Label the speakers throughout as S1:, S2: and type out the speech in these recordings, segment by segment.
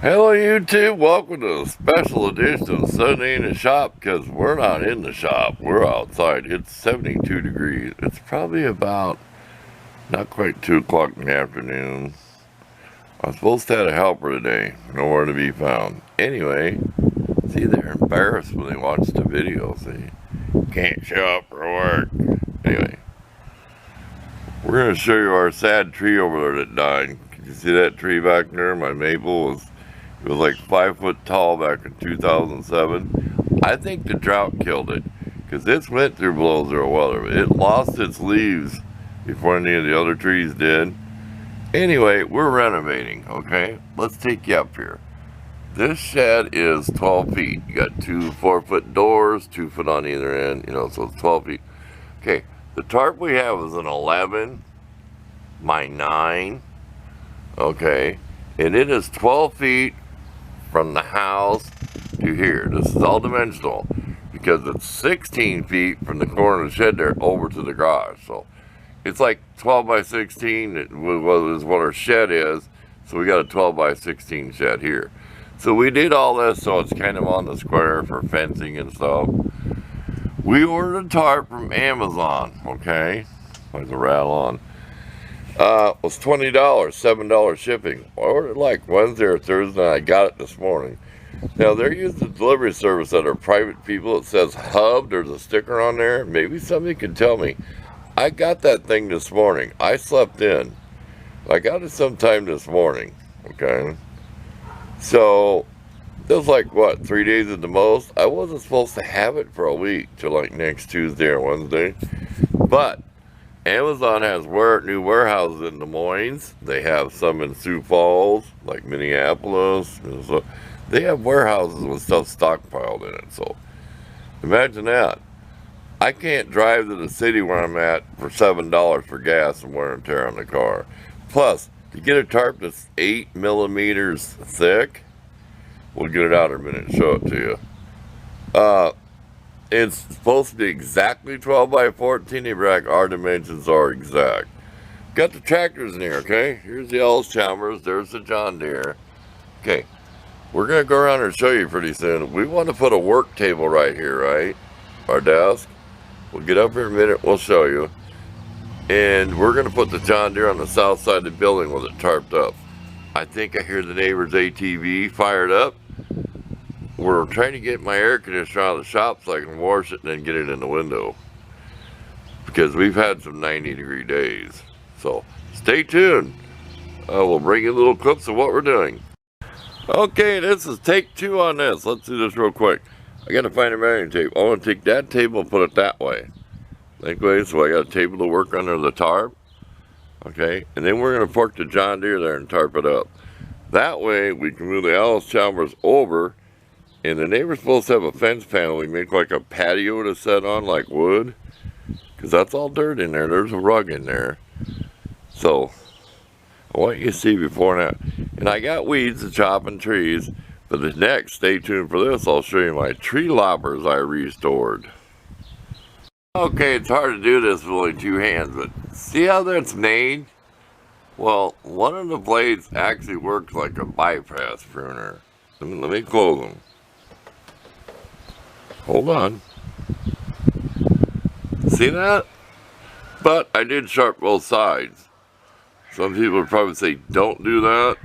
S1: Hello YouTube, welcome to a special edition of Sunday in the Shop, because we're not in the shop, we're outside. It's 72 degrees. It's probably about not quite 2 o'clock in the afternoon. I'm supposed to have a helper today, nowhere to be found. Anyway, see, they're embarrassed when they watch the video. See, can't show up for work. Anyway, we're going to show you our sad tree over there that died. Can you see that tree back there? My maple was... It was like 5 foot tall back in 2007. I think the drought killed it, because this went through below zero weather. It lost its leaves before any of the other trees did. Anyway, we're renovating, okay? Let's take you up here. This shed is 12 feet. You got 2 4-foot doors, 2 foot on either end, so it's 12 feet. Okay, the tarp we have is an 11 by 9, okay? And it is 12 feet from the house to here. This is all dimensional because it's 16 feet from the corner of the shed there over to the garage. So it's like 12 by 16 is what our shed is. So we got a 12 by 16 shed here. So we did all this so it's kind of on the square for fencing and stuff. We ordered a tarp from Amazon, okay? There's a rattle on. Was $20, $7 shipping. I ordered like Wednesday or Thursday, and I got it this morning. Now, they're using the delivery service that are private people. It says Hub. There's a sticker on there. Maybe somebody can tell me. I got that thing this morning. I slept in. I got it sometime this morning, okay? So, it was like, what, 3 days at the most? I wasn't supposed to have it for a week till like next Tuesday or Wednesday. But Amazon has new warehouses in Des Moines. They have some in Sioux Falls, like Minneapolis. So they have warehouses with stuff stockpiled in it. So imagine that. I can't drive to the city where I'm at for $7 for gas and wear and tear on the car. Plus, to get a tarp that's 8 millimeters thick, we'll get it out in a minute and show it to you. It's supposed to be exactly 12 by 14. Our dimensions are exact. Got the tractors in here, okay? Here's the Chalmers. There's the John Deere. Okay, we're going to go around and show you pretty soon. We want to put a work table right here, right? Our desk. We'll get up here in a minute. We'll show you. And we're going to put the John Deere on the south side of the building with it tarped up. I think I hear the neighbor's ATV fired up. We're trying to get my air conditioner out of the shop so I can wash it and then get it in the window, because we've had some 90-degree days. So stay tuned. We'll bring you little clips of what we're doing. Okay, this is take 2 on this. Let's do this real quick. I got to find a measuring tape. I want to take that table and put it that way. Anyway, so I got a table to work under the tarp. Okay, and then we're going to park the John Deere there and tarp it up. That way we can move the Chalmers over. And the neighbor's supposed to have a fence panel. We make like a patio to set on, like wood. Because that's all dirt in there. There's a rug in there. So, I want you to see before and after. And I got weeds to chop and trees. But the next, stay tuned for this. I'll show you my tree loppers I restored. Okay, it's hard to do this with only 2 hands. But see how that's made? Well, one of the blades actually works like a bypass pruner. Let me close them. Hold on. See that? But I did sharp both sides. Some people would probably say don't do that,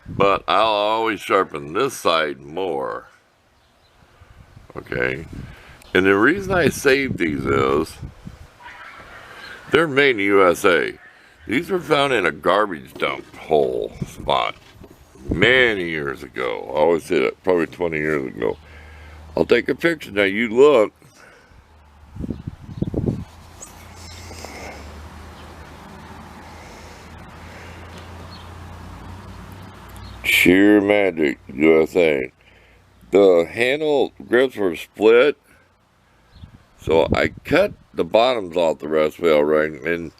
S1: but I'll always sharpen this side more. Okay? And the reason I saved these is they're made in the USA. These were found in a garbage dump hole spot many years ago. I always say that, probably 20 years ago. I'll take a picture. Now you look. Sheer magic, USA. The handle grips were split, so I cut the bottoms off the rest way all right, and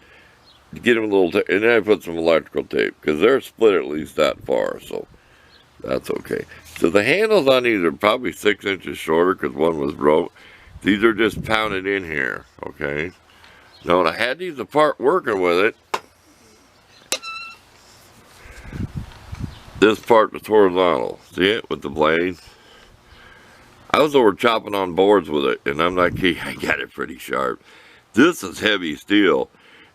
S1: to get them a little, and then I put some electrical tape because they're split at least that far. So that's okay. So the handles on these are probably 6 inches shorter because one was broke. These are just pounded in here, okay? Now when I had these apart working with it, This part is horizontal. See it with the blade? I was over chopping on boards with it, and I'm like, hey, I got it pretty sharp. This is heavy steel.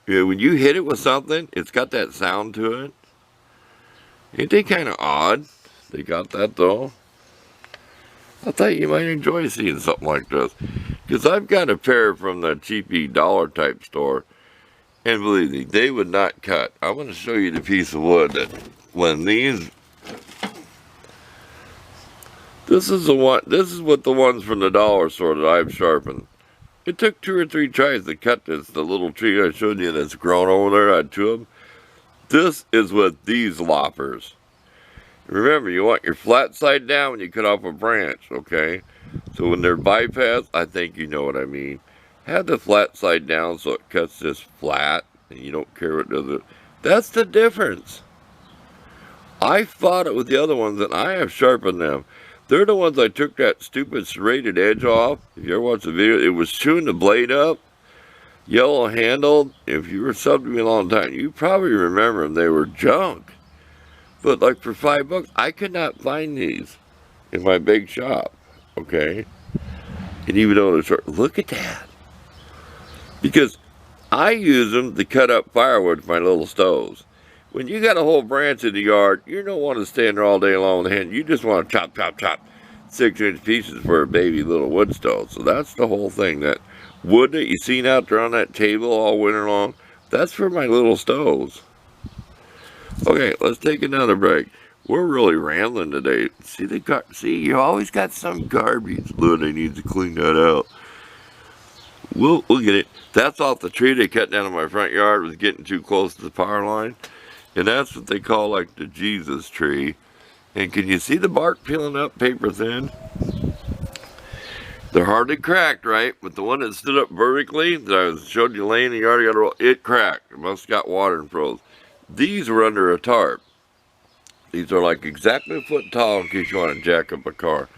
S1: You know, when you hit it with something, it's got that sound to it. Ain't they kind of odd? They got that though. I thought you might enjoy seeing something like this. Because I've got a pair from the cheapy dollar type store. And believe me, they would not cut. I'm going to show you the piece of wood that when these... This is what the ones from the dollar store that I've sharpened. It took 2 or 3 tries to cut this, the little tree I showed you that's grown over there. I had 2 of them. This is with these loppers. Remember, you want your flat side down when you cut off a branch, okay? So when they're bypass, I think you know what I mean. Have the flat side down so it cuts this flat, and you don't care what does it. That's the difference. I fought it with the other ones, and I have sharpened them. They're the ones I took that stupid serrated edge off. If you ever watched the video, it was chewing the blade up. Yellow handled. If you were subbed to me a long time, you probably remember them. They were junk. But like for $5, I could not find these in my big shop. Okay? And even though they're short, look at that. Because I use them to cut up firewood for my little stoves. When you got a whole branch in the yard, you don't want to stand there all day long with a hand. You just want to chop, chop, chop 6-inch pieces for a baby little wood stove. So that's the whole thing. That wood that you seen out there on that table all winter long, that's for my little stoves. Okay, let's take another break. We're really rambling today. See, you always got some garbage. Look, I need to clean that out. We'll get it. That's off the tree they cut down in my front yard. It was getting too close to the power line. And that's what they call like the Jesus tree. And can you see the bark peeling up paper thin? They're hardly cracked, right? But the one that stood up vertically that I showed you laying in the yard, it cracked. It must have got water and froze. These were under a tarp. These are like exactly a foot tall in case you want to jack up a car.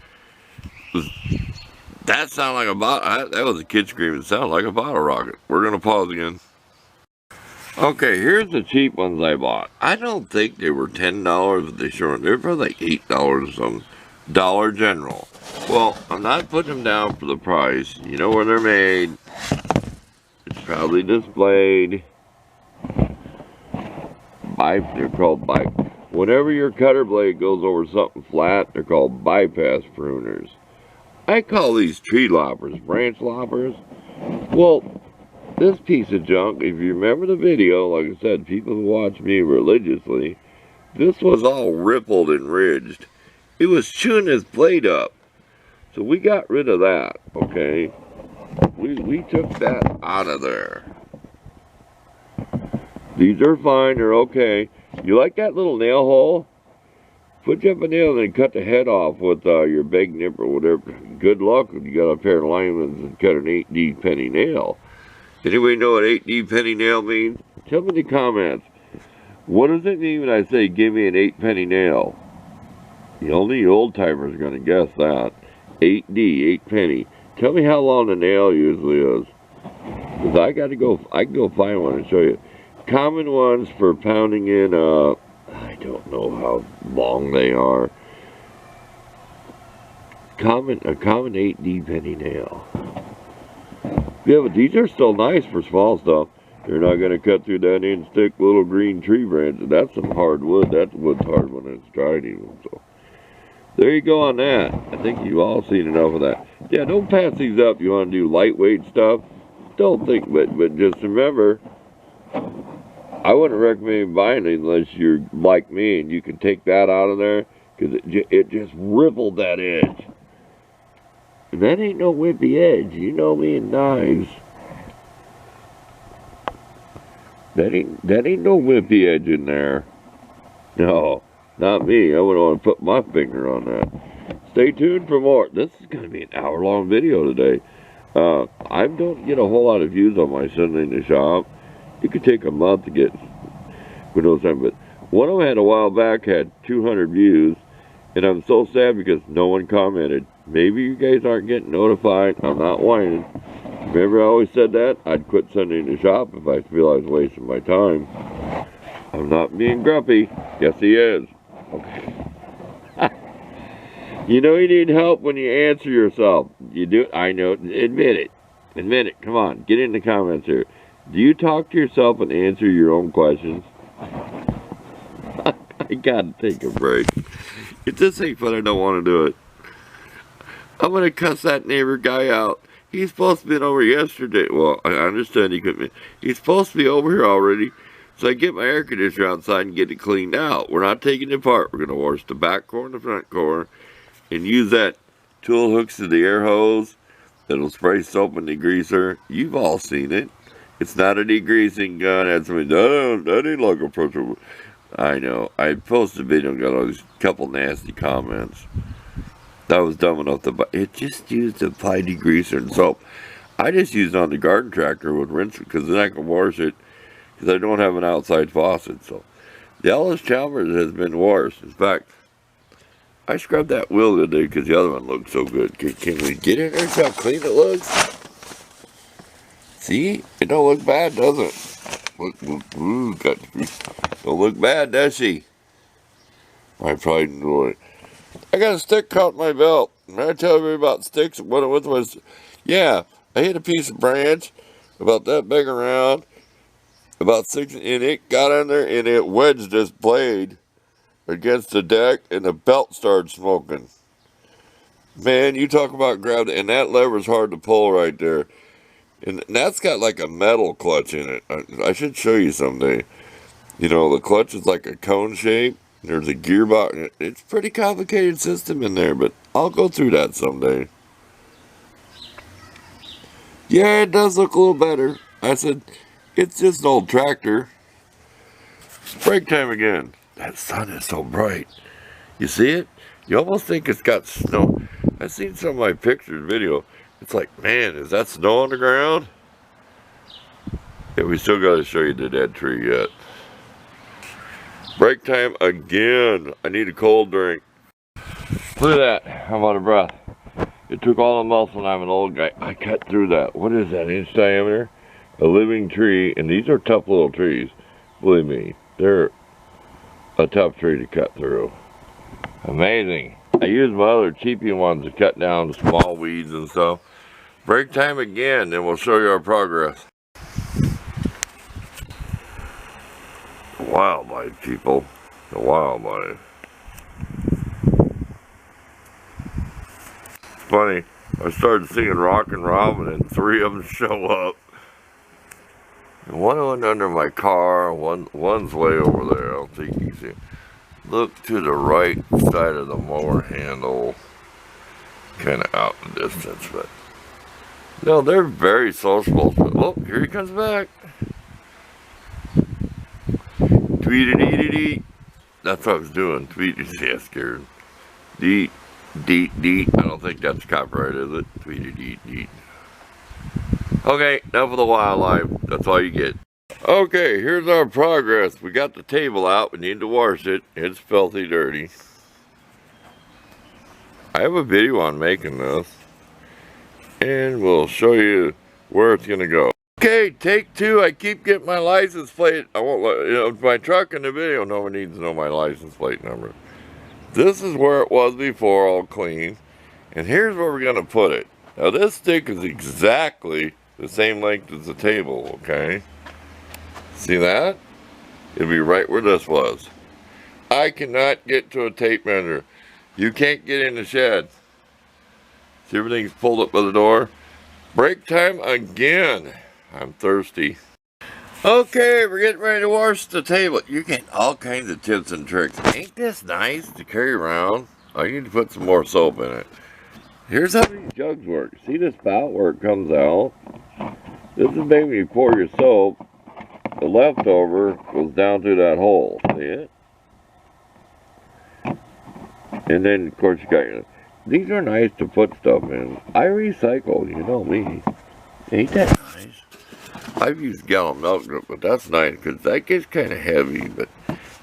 S1: That sounded like a bottle. That was a kid screaming. It sounded like a bottle rocket. We're going to pause again. Okay, here's the cheap ones I bought. I don't think they were $10, but they sure they're for like $8 or something. Dollar General. Well, I'm not putting them down for the price. You know where they're made. It's probably displayed. They're called whenever your cutter blade goes over something flat, they're called bypass pruners. I call these tree loppers, branch loppers. Well, this piece of junk, if you remember the video, like I said, people who watch me religiously, this was all rippled and ridged. It was chewing this blade up. So we got rid of that, okay? We took that out of there. These are fine, they're okay. You like that little nail hole? Put you up a nail and then cut the head off with your big nip or whatever. Good luck if you got a pair of linemen and cut an 8D penny nail. Anybody know what 8D penny nail means? Tell me in the comments. What does it mean when I say give me an 8 penny nail? Only old timers are going to guess that. 8D, 8 penny. Tell me how long the nail usually is. Because I can go find one and show you. Common ones for pounding in, I don't know how long they are. A common 8D penny nail. Yeah, but these are still nice for small stuff. You're not going to cut through that in-stick little green tree branch. That's some hard wood. That wood's hard when it's dried even. So there you go on that. I think you've all seen enough of that. Yeah, don't pass these up. You want to do lightweight stuff? Don't think, but just remember, I wouldn't recommend buying it unless you're like me and you can take that out of there, because it just rippled that edge. And that ain't no wimpy edge. You know me and knives. That ain't no wimpy edge in there. No, not me. I wouldn't want to put my finger on that. Stay tuned for more. This is going to be an hour-long video today. I don't get a whole lot of views on my Sunday in the shop. It could take a month to get, who knows time, but one of them had a while back had 200 views, and I'm so sad because no one commented. Maybe you guys aren't getting notified. I'm not whining. Remember I always said that? I'd quit Sunday in the shop if I feel I was wasting my time. I'm not being grumpy. Yes, he is. Okay. You know you need help when you answer yourself. You do. I know. Admit it. Admit it. Come on. Get in the comments here. Do you talk to yourself and answer your own questions? I gotta take a break. If this ain't fun, I don't want to do it. I'm gonna cuss that neighbor guy out. He's supposed to be over yesterday. Well, I understand he couldn't be. He's supposed to be over here already. So I get my air conditioner outside and get it cleaned out. We're not taking it apart. We're gonna wash the back core and the front core and use that tool hooks to the air hose that'll spray soap and degreaser. You've all seen it. It's not a degreasing gun. That's that ain't like a pressure. I know. I posted a video and got all these couple nasty comments. That was dumb enough to buy. It just used to apply degreaser and soap. I just used it on the garden tractor with rinse it because then I can wash it because I don't have an outside faucet. So the Ellis Chalmers has been worse. In fact, I scrubbed that wheel today because the other one looked so good. Can we get in there and see how clean it looks? See? It don't look bad, does it? Don't look bad, does she? I probably enjoy it. I got a stick caught in my belt. Did I tell you about sticks? What it was? Yeah, I hit a piece of branch about that big around, about 6, and it got in there and it wedged this blade against the deck, and the belt started smoking. Man, you talk about gravity, and that lever's hard to pull right there. And that's got like a metal clutch in it. I should show you someday. You know, the clutch is like a cone shape. There's a gearbox. It's a pretty complicated system in there, but I'll go through that someday. Yeah, it does look a little better. I said, it's just an old tractor. It's break time again. That sun is so bright. You see it? You almost think it's got snow. I've seen some of my pictures, video. It's like, man, is that snow on the ground? Yeah, we still got to show you the dead tree yet. Break time again. I need a cold drink. Look at that. I'm out of breath. It took all the muscle and I'm an old guy. I cut through that. What is that, inch diameter? A living tree. And these are tough little trees. Believe me, they're a tough tree to cut through. Amazing. I use my other cheapy ones to cut down small weeds and stuff. Break time again, and we'll show you our progress. The wildlife, people. The wildlife. Funny, I started singing Rockin' Robin, and 3 of them show up. And one went under my car, one's way over there. I don't think you can see it. Look to the right side of the mower handle, kind of out in the distance, but no, they're very sociable. Oh, here he comes back. Tweet-a-dee-dee-dee. That's what I was doing. Tweet-a-dee, scared. Deet, deet, deet. I don't think that's copyright, is it? Tweet-a-dee, deet. Okay, enough of the wildlife. That's all you get. Okay, here's our progress. We got the table out. We need to wash it. It's filthy dirty. I have a video on making this, and we'll show you where it's gonna go. Okay, take 2. I keep getting my license plate. I won't let you know my truck in the video. No one needs to know my license plate number. This is where it was before, all clean. And here's where we're gonna put it. Now this stick is exactly the same length as the table. Okay. See that? It'll be right where this was. I cannot get to a tape measure. You can't get in the shed. See, everything's pulled up by the door. Break time again. I'm thirsty. Okay, we're getting ready to wash the table. You're getting all kinds of tips and tricks. Ain't this nice to carry around? I need to put some more soap in it. Here's how these jugs work. See this spout where it comes out? This is maybe you pour your soap. The leftover goes down through that hole. See it? And then, of course, you got your... These are nice to put stuff in. I recycle, you know me. Ain't that nice? I've used gallon milk, but that's nice because that gets kind of heavy. But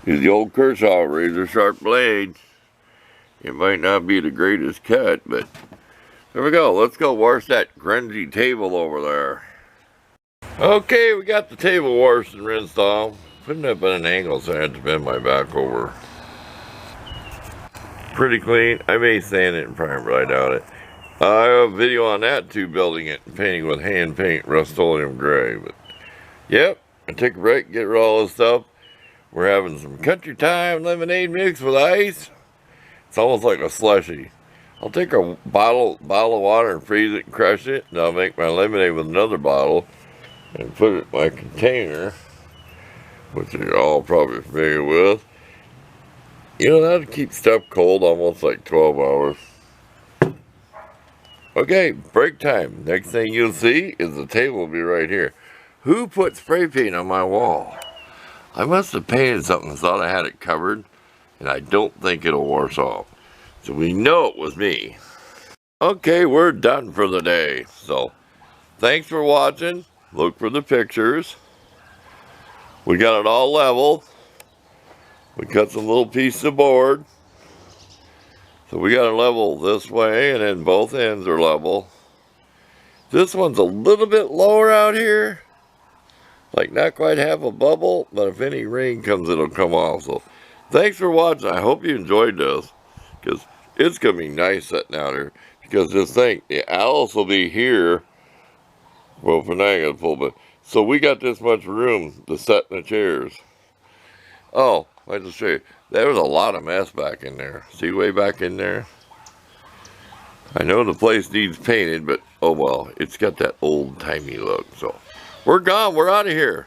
S1: use the old Kershaw razor sharp blade. It might not be the greatest cut, but there we go. Let's go wash that grungy table over there. Okay, we got the table washed and rinsed off. Putting it up at an angle so I had to bend my back over. pretty clean. I may sand it and primer, but I doubt it. I have a video on that too, building it and painting with hand paint Rust-Oleum gray. But yep, I take a break, get rid of all this stuff. We're having some Country Time lemonade mix with ice. It's almost like a slushie. I'll take a bottle of water and freeze it and crush it, and I'll make my lemonade with another bottle and put it in my container, which you're all probably familiar with. You know, that'll keep stuff cold almost like 12 hours. Okay, break time. Next thing you'll see is the table will be right here. Who put spray paint on my wall? I must have painted something and thought I had it covered, and I don't think it'll wash off. So we know it was me. Okay, we're done for the day. So, thanks for watching. Look for the pictures. We got it all level. We cut some little pieces of board. So we got it level this way, and then both ends are level. This one's a little bit lower out here. Like not quite half a bubble, but if any rain comes, it'll come off. So thanks for watching. I hope you enjoyed this, because it's going to be nice sitting out here. Because just think, the owls will be here. Well, for now I got to pull, but so we got this much room to sit in the chairs. Oh, I'll just show you. There was a lot of mess back in there. See way back in there? I know the place needs painted, but oh well, it's got that old-timey look. So we're gone. We're out of here.